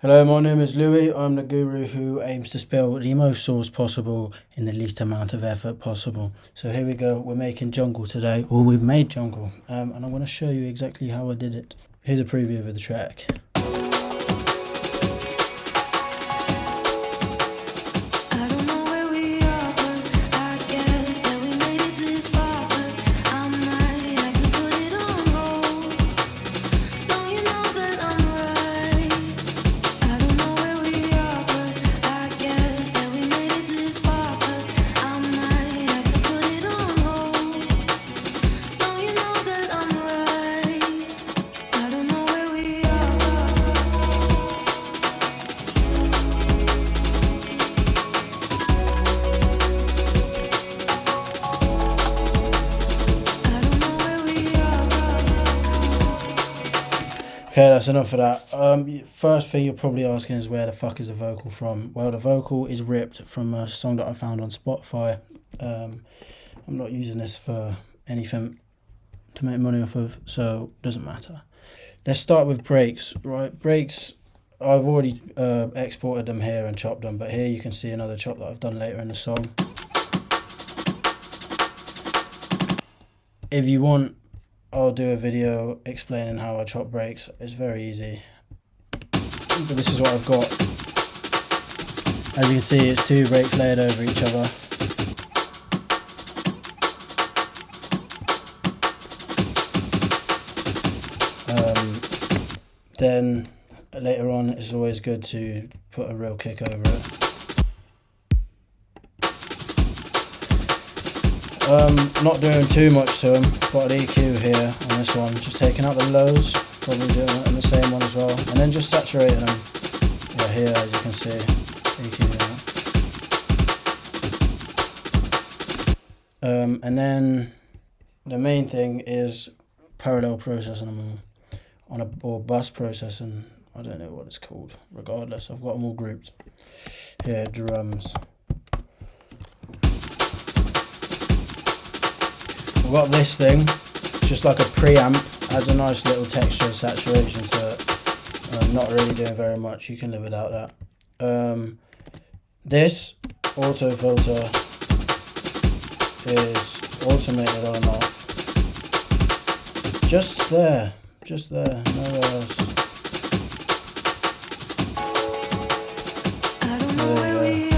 Hello, my name is Louis. I'm the guru who aims to spill the most sauce possible in the least amount of effort possible. So here we go. We're making jungle today, or we've made jungle, and I'm going to show you exactly how I did it. Here's a preview of the track. Okay, that's enough of that. First thing you're probably asking is where the fuck is the vocal from? Well, the vocal is ripped from a song that I found on Spotify. I'm not using this for anything to make money off of, so it doesn't matter. Let's start with breaks, right? Breaks, I've already exported them here and chopped them, but here you can see another chop that I've done later in the song. If you want, I'll do a video explaining how I chop breaks. It's very easy. But this is what I've got. As you can see, it's two breaks layered over each other. Then later on, it's always good to put a real kick over it. Not doing too much to them. Got an EQ here on this one, just taking out the lows, probably doing it on the same one as well, and then just saturating them. Yeah, here as you can see, EQ. And then the main thing is parallel processing them or bus processing. I don't know what it's called. Regardless, I've got them all grouped. Here, drums. I've got this thing, it's just like a preamp, adds a nice little texture and saturation to it. Not really doing very much, you can live without that. This auto filter is automated on and off. Just there, nowhere else. There you go.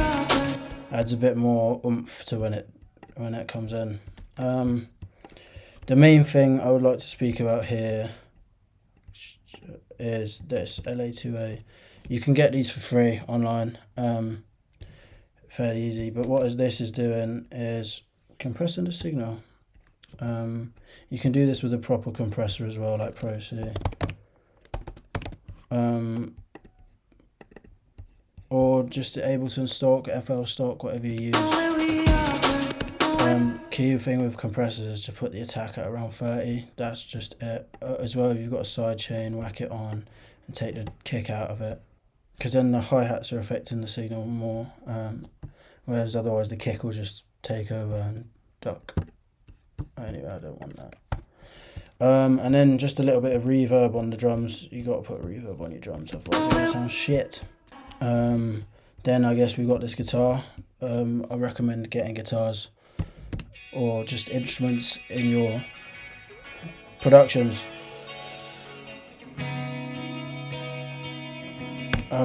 Adds a bit more oomph to when it comes in. The main thing I would like to speak about here is this LA2A. You can get these for free online, fairly easy, but what this is doing is compressing the signal. You can do this with a proper compressor as well, like Pro C, or just Ableton stock, FL stock, whatever you use. Key thing with compressors is to put the attack at around 30. That's just it. As well, if you've got a side chain, whack it on and take the kick out of it, because then the hi-hats are affecting the signal more, whereas otherwise the kick will just take over and duck. Anyway, I don't want that. And then just a little bit of reverb on the drums. You got to put reverb on your drums, otherwise it's gonna sound shit. Then I guess we've got this guitar. I recommend getting guitars or just instruments in your productions,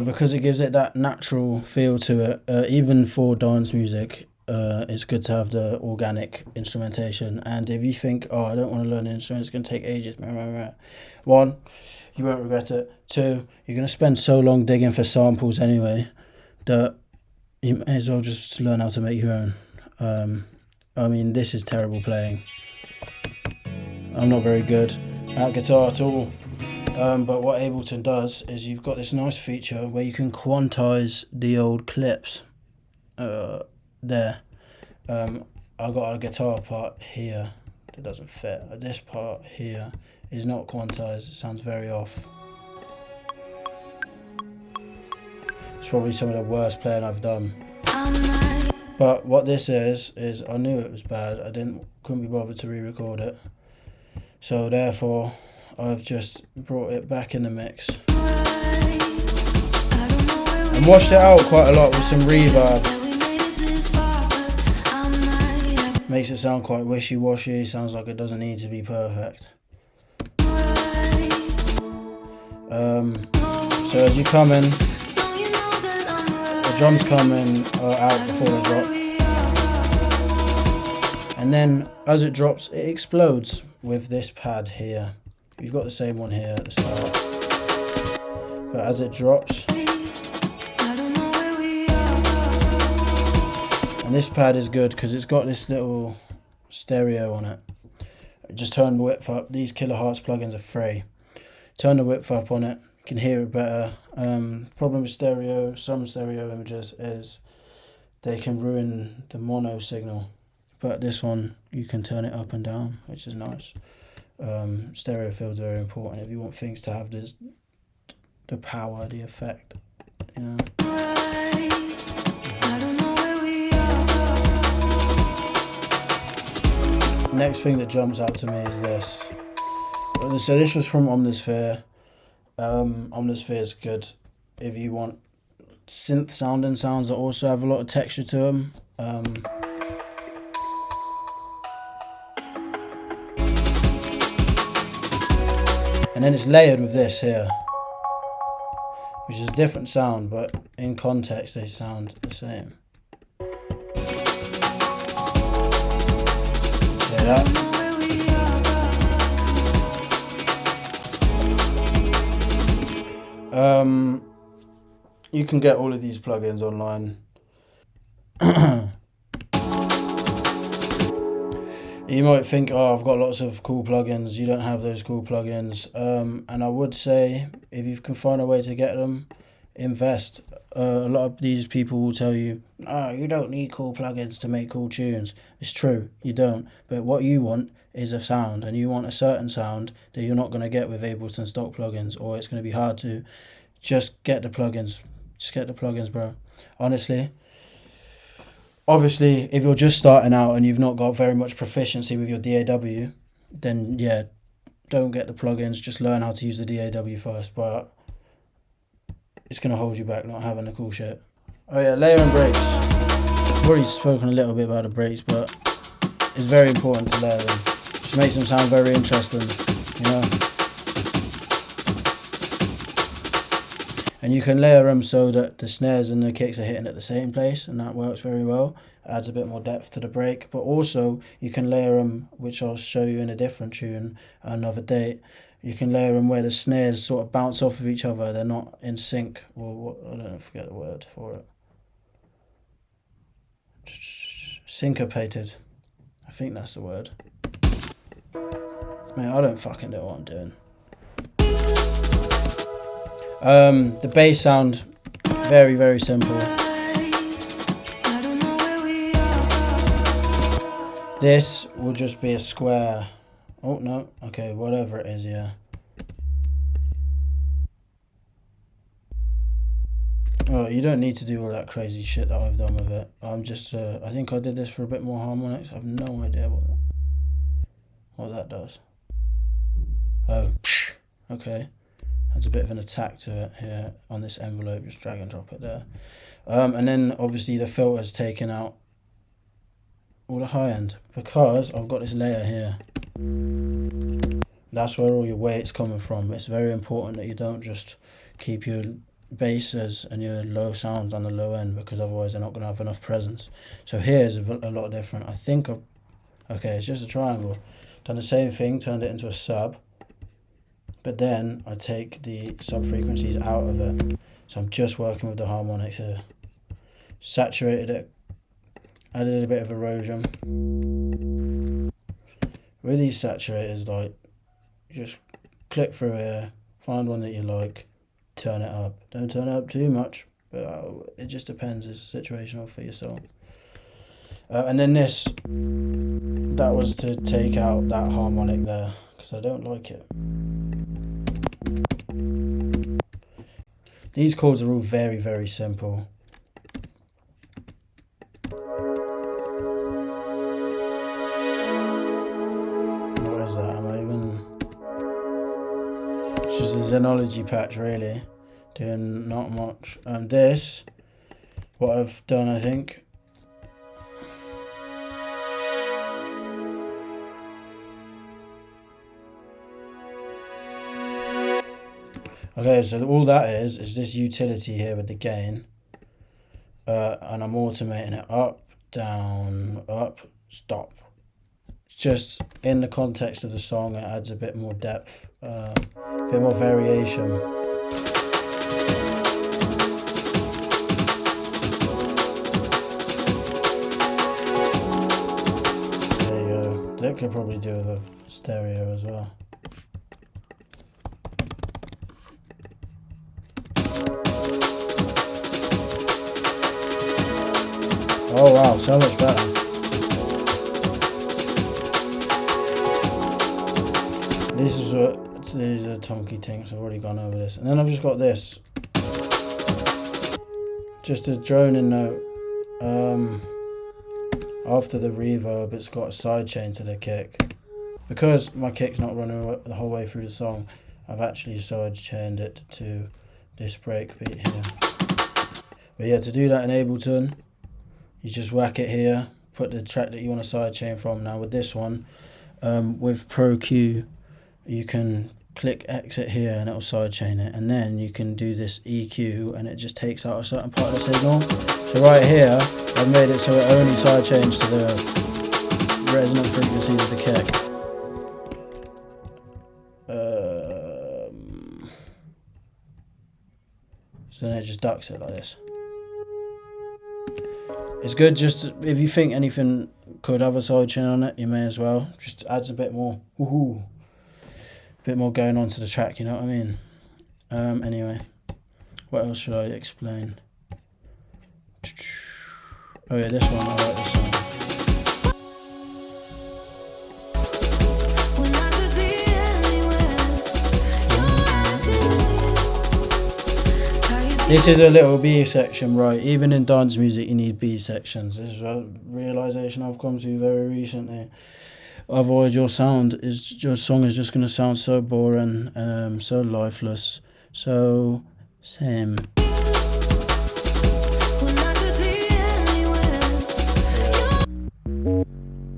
because it gives it that natural feel to it. Even for dance music, it's good to have the organic instrumentation. And if you think, oh, I don't want to learn an instrument, it's going to take ages, one, you won't regret it. Two, you're going to spend so long digging for samples anyway that you may as well just learn how to make your own. I mean, this is terrible playing. I'm not very good at guitar at all. But what Ableton does is you've got this nice feature where you can quantize the old clips. There. I got a guitar part here that doesn't fit. This part here is not quantized. It sounds very off. It's probably some of the worst playing I've done. But what this is I knew it was bad. Couldn't be bothered to re-record it. So therefore, I've just brought it back in the mix. And washed it out quite a lot with some reverb. Makes it sound quite wishy-washy. Sounds like it doesn't need to be perfect. So as you come in, the drums come in out before the drop, and then as it drops, it explodes with this pad here. You've got the same one here at the start, but as it drops, and this pad is good because it's got this little stereo on it. Just turn the width up. These kilohertz plugins are free. Turn the width up on it. You can hear it better. Problem with some stereo images is they can ruin the mono signal, but this one you can turn it up and down, which is nice. Stereo fields are very important if you want things to have the power, the effect, you know. Next thing that jumps out to me is this. So this was from Omnisphere. Omnisphere is good if you want synth sounding sounds that also have a lot of texture to them. And then it's layered with this here, which is a different sound, but in context they sound the same. See that? You can get all of these plugins online. You might think, oh, I've got lots of cool plugins. You don't have those cool plugins. And I would say, if you can find a way to get them, invest. A lot of these people will tell you, oh, you don't need cool plugins to make cool tunes. It's true, you don't. But what you want is a sound, and you want a certain sound that you're not going to get with Ableton stock plugins, or it's going to be hard to. Just get the plugins. Just get the plugins, bro. Honestly. Obviously, if you're just starting out and you've not got very much proficiency with your DAW, then yeah, don't get the plugins. Just learn how to use the DAW first. But it's going to hold you back not having the cool shit. Oh yeah, layer and breaks. I've already spoken a little bit about the breaks, but it's very important to layer them. Just makes them sound very interesting, you know. And you can layer them so that the snares and the kicks are hitting at the same place, and that works very well. Adds a bit more depth to the break. But also, you can layer them, which I'll show you in a different tune another date. You can layer them where the snares sort of bounce off of each other. They're not in sync. Or I don't know, forget the word for it. Syncopated. I think that's the word. Man, I don't fucking know what I'm doing. The bass sound, very, very simple. This will just be a square. Oh, no. Okay, whatever it is, yeah. Oh, you don't need to do all that crazy shit that I've done with it. I'm just, I think I did this for a bit more harmonics. I have no idea what that does. Oh, okay. That's a bit of an attack to it here on this envelope. Just drag and drop it there. And then obviously the filter's taken out all the high end because I've got this layer here. That's where all your weight's coming from. It's very important that you don't just keep your basses and your low sounds on the low end, because otherwise they're not going to have enough presence. So here's a lot different. I think okay, it's just a triangle. Done the same thing, turned it into a sub. But then I take the sub frequencies out of it. So I'm just working with the harmonics here. Saturated it. Added a bit of erosion. With these saturators, like, just click through here, find one that you like, turn it up. Don't turn it up too much, but it just depends. It's situational for your song. And then this, that was to take out that harmonic there, because I don't like it. These chords are all very, very simple. What is that? Am I even... It's just a Xenology patch, really. Doing not much. And this, what I've done, I think. Okay, so all that is this utility here with the gain. And I'm automating it up, down, up, stop. It's just in the context of the song, it adds a bit more depth, a bit more variation. There you go. That could probably do with a stereo as well. Oh wow, so much better. These are tonky tinks, I've already gone over this. And then I've just got this. Just a droning note. After the reverb, it's got a sidechain to the kick. Because my kick's not running the whole way through the song, I've actually sidechained it to this break beat here. But yeah, to do that in Ableton, you just whack it here, put the track that you want to sidechain from. Now with this one, with Pro Q, you can click exit here and it'll sidechain it, and then you can do this EQ and it just takes out a certain part of the signal. So right here, I've made it so it only sidechains to the resonant frequency of the kick. So then it just ducks it like this. It's good just to, if you think anything could have a sidechain on it, you may as well. Just adds a bit more woohoo. Bit more going on to the track, you know what I mean? Anyway, what else should I explain? Oh yeah, this one, I like this one. This is a little B section, right? Even in dance music, you need B sections. This is a realization I've come to very recently. Otherwise, your song is just going to sound so boring, so lifeless, so same.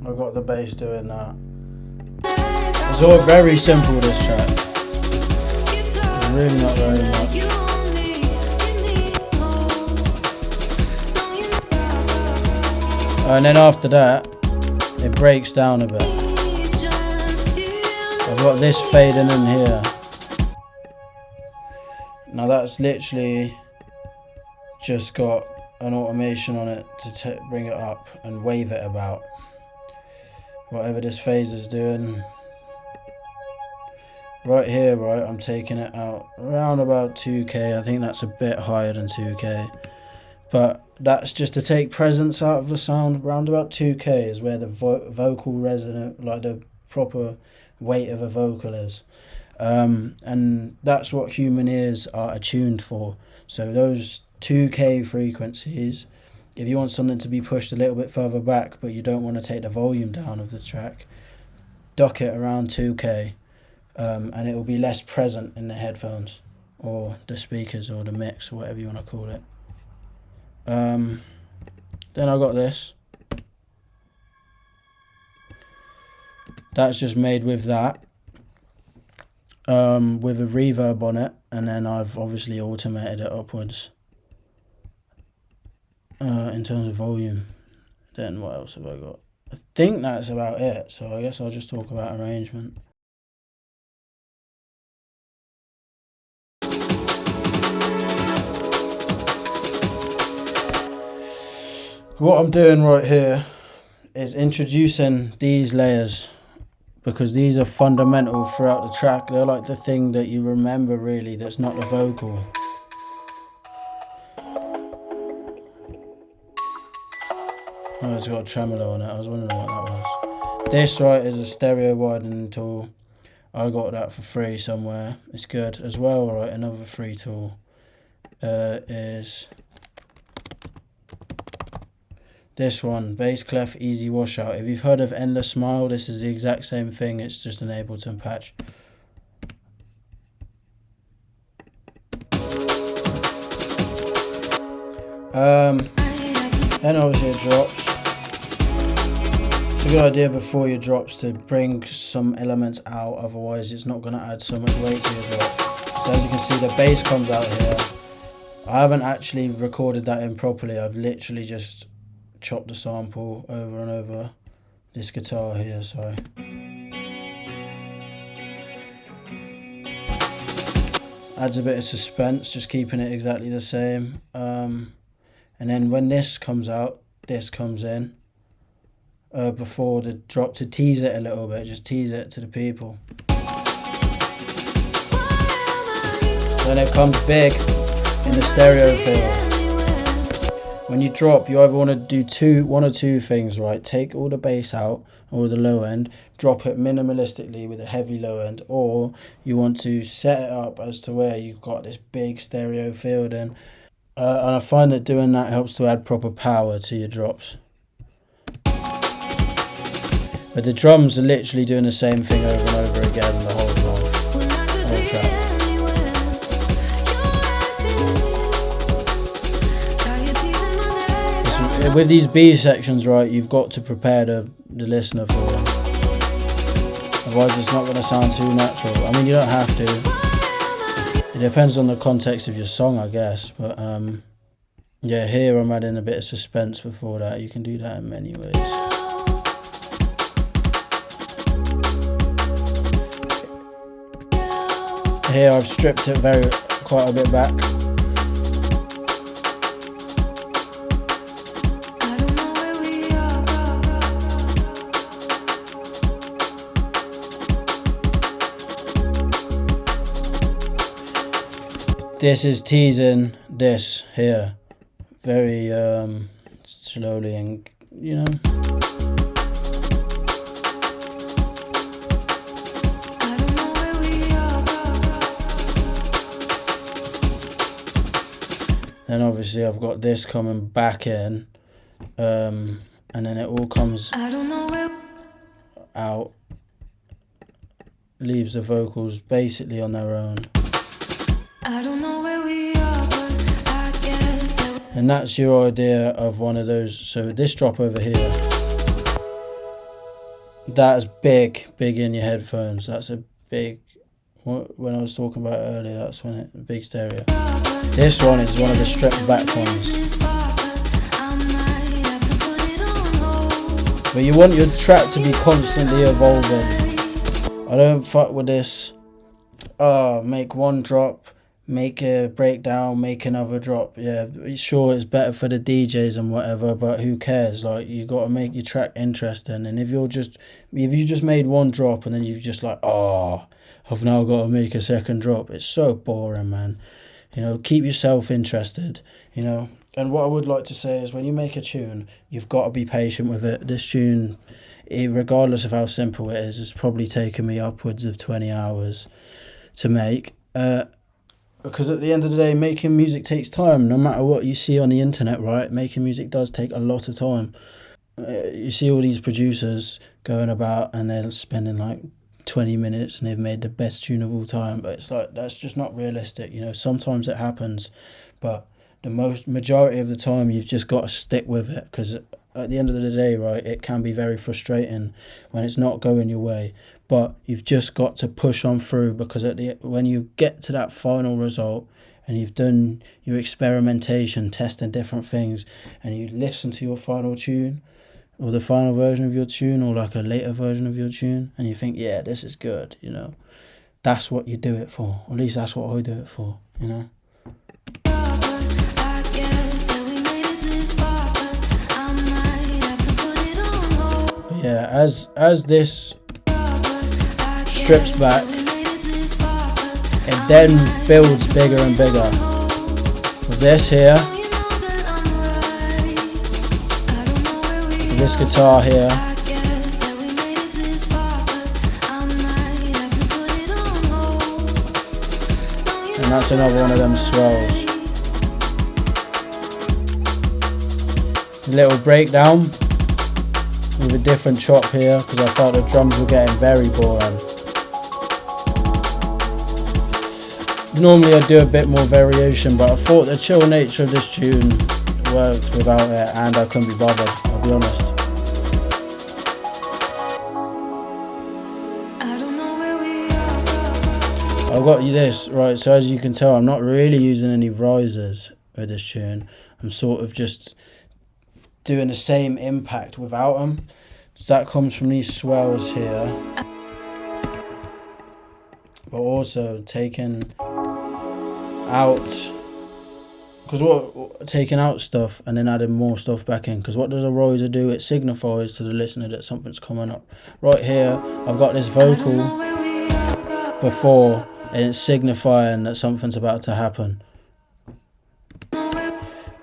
I got the bass doing that. It's all very simple, this track. It's really not very much. And then after that, it breaks down a bit. I've got this fading in here. Now that's literally just got an automation on it to bring it up and wave it about. Whatever this phaser's doing. Right here, right, I'm taking it out around about 2K. I think that's a bit higher than 2K. But that's just to take presence out of the sound. Around about 2K is where the vocal resonant, like the proper weight of a vocal is. And that's what human ears are attuned for. So those 2K frequencies, if you want something to be pushed a little bit further back, but you don't want to take the volume down of the track, duck it around 2K, and it will be less present in the headphones or the speakers or the mix or whatever you want to call it. Then I got this. That's just made with that, with a reverb on it, and then I've obviously automated it upwards in terms of volume. Then what else have I got? I think that's about it, so I guess I'll just talk about arrangement. What I'm doing right here is introducing these layers, because these are fundamental throughout the track. They're like the thing that you remember, really, that's not the vocal. Oh, it's got a tremolo on it. I was wondering what that was. This, right, is a stereo widening tool. I got that for free somewhere. It's good as well, right? Another free tool is this one, Bass Clef Easy Washout. If you've heard of Endless Smile, this is the exact same thing. It's just an Ableton patch. Then obviously it drops. It's a good idea before your drops to bring some elements out, otherwise it's not going to add so much weight to your drop. So as you can see, the bass comes out here. I haven't actually recorded that in properly. I've literally just chopped the sample over and over this guitar here, sorry. Adds a bit of suspense, just keeping it exactly the same. And then when this comes out, this comes in before the drop to tease it a little bit, just tease it to the people. Then it comes big in the stereo field. When you drop, you either want to do one or two things, right? Take all the bass out, or the low end, drop it minimalistically with a heavy low end, or you want to set it up as to where you've got this big stereo field in. And I find that doing that helps to add proper power to your drops. But the drums are literally doing the same thing over and over again the whole track. With these B sections, right, you've got to prepare the listener for them. Otherwise it's not going to sound too natural. I mean, you don't have to. It depends on the context of your song, I guess. But yeah, here I'm adding a bit of suspense before that. You can do that in many ways. Here I've stripped it quite a bit back. This is teasing this here very slowly, and you know. Then obviously I've got this coming back in, and then it all comes out, leaves the vocals basically on their own. And that's your idea of one of those. So this drop over here, that's big in your headphones. That's a big, when I was talking about it earlier, that's when it, big stereo. This one is one of the stripped back ones. But you want your track to be constantly evolving. I don't fuck with this, make one drop, make a breakdown, make another drop. Yeah, sure, it's better for the DJs and whatever, but who cares? Like, you got to make your track interesting. And if you just made one drop and then you've just like, I've now got to make a second drop, it's so boring, man. You know, keep yourself interested, you know. And what I would like to say is, when you make a tune, you've got to be patient with it. This tune, regardless of how simple it is, it's probably taken me upwards of 20 hours to make. Because at the end of the day, making music takes time. No matter what you see on the internet, right? Making music does take a lot of time. You see all these producers going about and they're spending like 20 minutes and they've made the best tune of all time. But it's like, that's just not realistic. You know, sometimes it happens, but the majority of the time you've just got to stick with it. Because at the end of the day, right, it can be very frustrating when it's not going your way. But you've just got to push on through, because when you get to that final result and you've done your experimentation, testing different things, and you listen to your final tune or the final version of your tune or like a later version of your tune, and you think, yeah, this is good, you know, that's what you do it for. Or at least that's what I do it for, you know. But yeah, as this strips back, it then builds bigger and bigger. With this here, with this guitar here, and that's another one of them swells. A little breakdown with a different chop here, because I felt the drums were getting very boring. Normally I do a bit more variation, but I thought the chill nature of this tune worked without it, and I couldn't be bothered, I'll be honest. I've got you this, right, so as you can tell, I'm not really using any risers with this tune. I'm sort of just doing the same impact without them. So that comes from these swells here. But also taking out, taking out stuff and then adding more stuff back in. Because what does a riser do? It signifies to the listener that something's coming up. Right here, I've got this vocal before, and it's signifying that something's about to happen.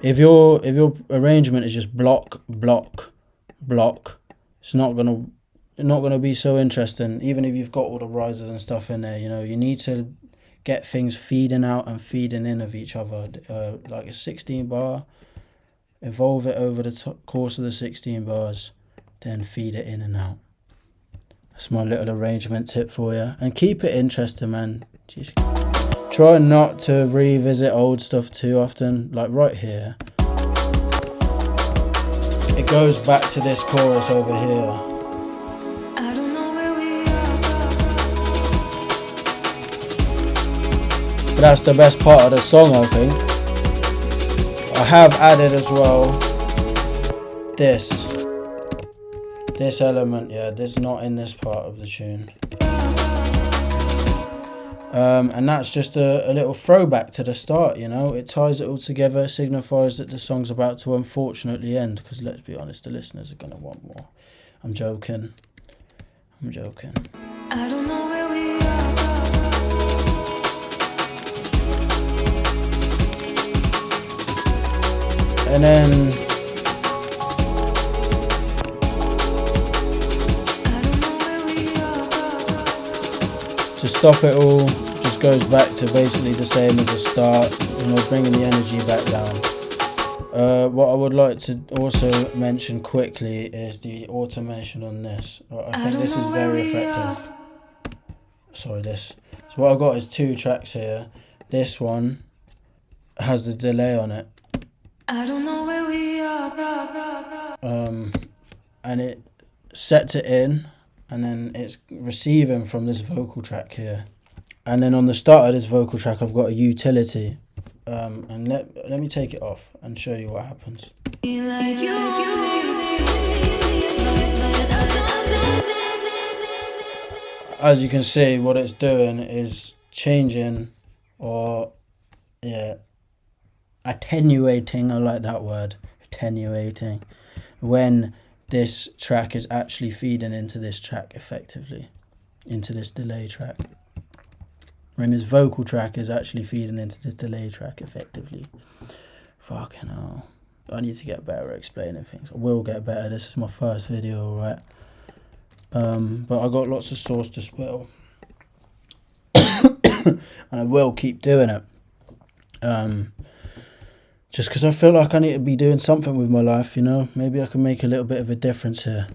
If your arrangement is just block, block, block, it's not gonna be so interesting. Even if you've got all the risers and stuff in there, you know, you need to get things feeding out and feeding in of each other. Like a 16 bar, evolve it over the course of the 16 bars, then feed it in and out. That's my little arrangement tip for you. And keep it interesting, man. Just try not to revisit old stuff too often. Like right here, it goes back to this chorus over here. I don't know where we are. But that's the best part of the song, I think. I have added as well this element, yeah, this is not in this part of the tune. And that's just a little throwback to the start, you know. It ties it all together, signifies that the song's about to unfortunately end, because let's be honest, the listeners are going to want more. I'm joking. I don't know where we are. And then to stop it all, just goes back to basically the same as the start, you know, bringing the energy back down. What I would like to also mention quickly is the automation on this. I think this is very effective. Sorry, this. So what I've got is 2 tracks here. This one has the delay on it. I don't know where we are. And it sets it in, and then it's receiving from this vocal track here. And then on the start of this vocal track, I've got a utility. And let me take it off and show you what happens. As you can see, what it's doing is changing, or attenuating, I like that word, attenuating, when this track is actually feeding into this track effectively, into this delay track. When this vocal track is actually feeding into this delay track effectively. Fucking hell. I need to get better at explaining things. I will get better. This is my first video, right? But I got lots of sauce to spill. And I will keep doing it. Just because I feel like I need to be doing something with my life, you know? Maybe I can make a little bit of a difference here.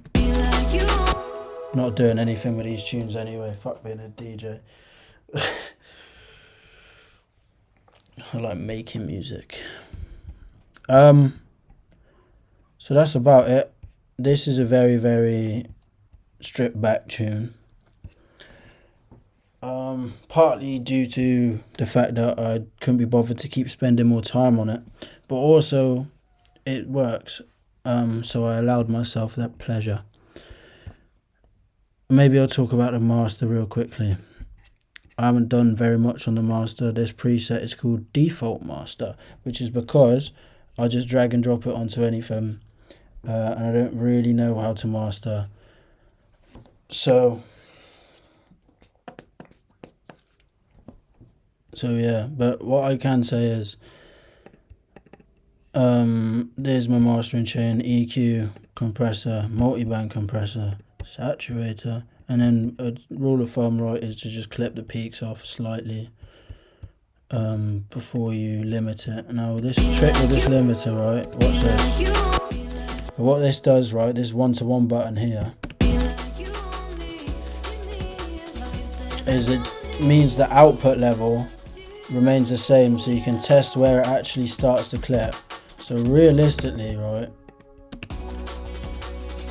Not doing anything with these tunes anyway. Fuck being a DJ. I like making music. So that's about it. This is a very, very stripped back tune. Partly due to the fact that I couldn't be bothered to keep spending more time on it, but also it works. So I allowed myself that pleasure. Maybe I'll talk about the master real quickly. I haven't done very much on the master. This preset is called Default Master, which is because I just drag and drop it onto anything, and I don't really know how to master. So yeah, but what I can say is, there's my mastering chain, EQ, compressor, multiband compressor, saturator, and then a rule of thumb, right, is to just clip the peaks off slightly before you limit it. Now this trick with this limiter, right, watch this. What this does, right, this 1-to-1 button here, is it means the output level remains the same, so you can test where it actually starts to clip. So realistically, right,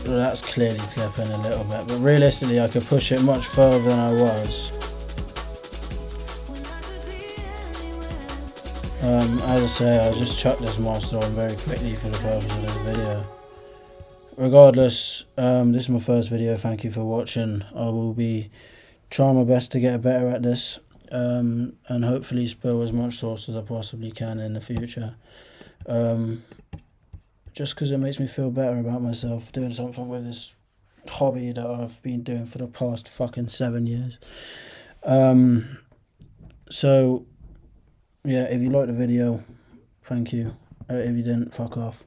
well, that's clearly clipping a little bit, but realistically I could push it much further than I was. As I say, I'll just chuck this master on very quickly for the purpose of this video. Regardless, this is my first video. Thank you for watching. I will be trying my best to get better at this, and hopefully spill as much sauce as I possibly can in the future. Just because it makes me feel better about myself doing something with this hobby that I've been doing for the past fucking 7 years. So yeah, if you liked the video, thank you. If you didn't, fuck off.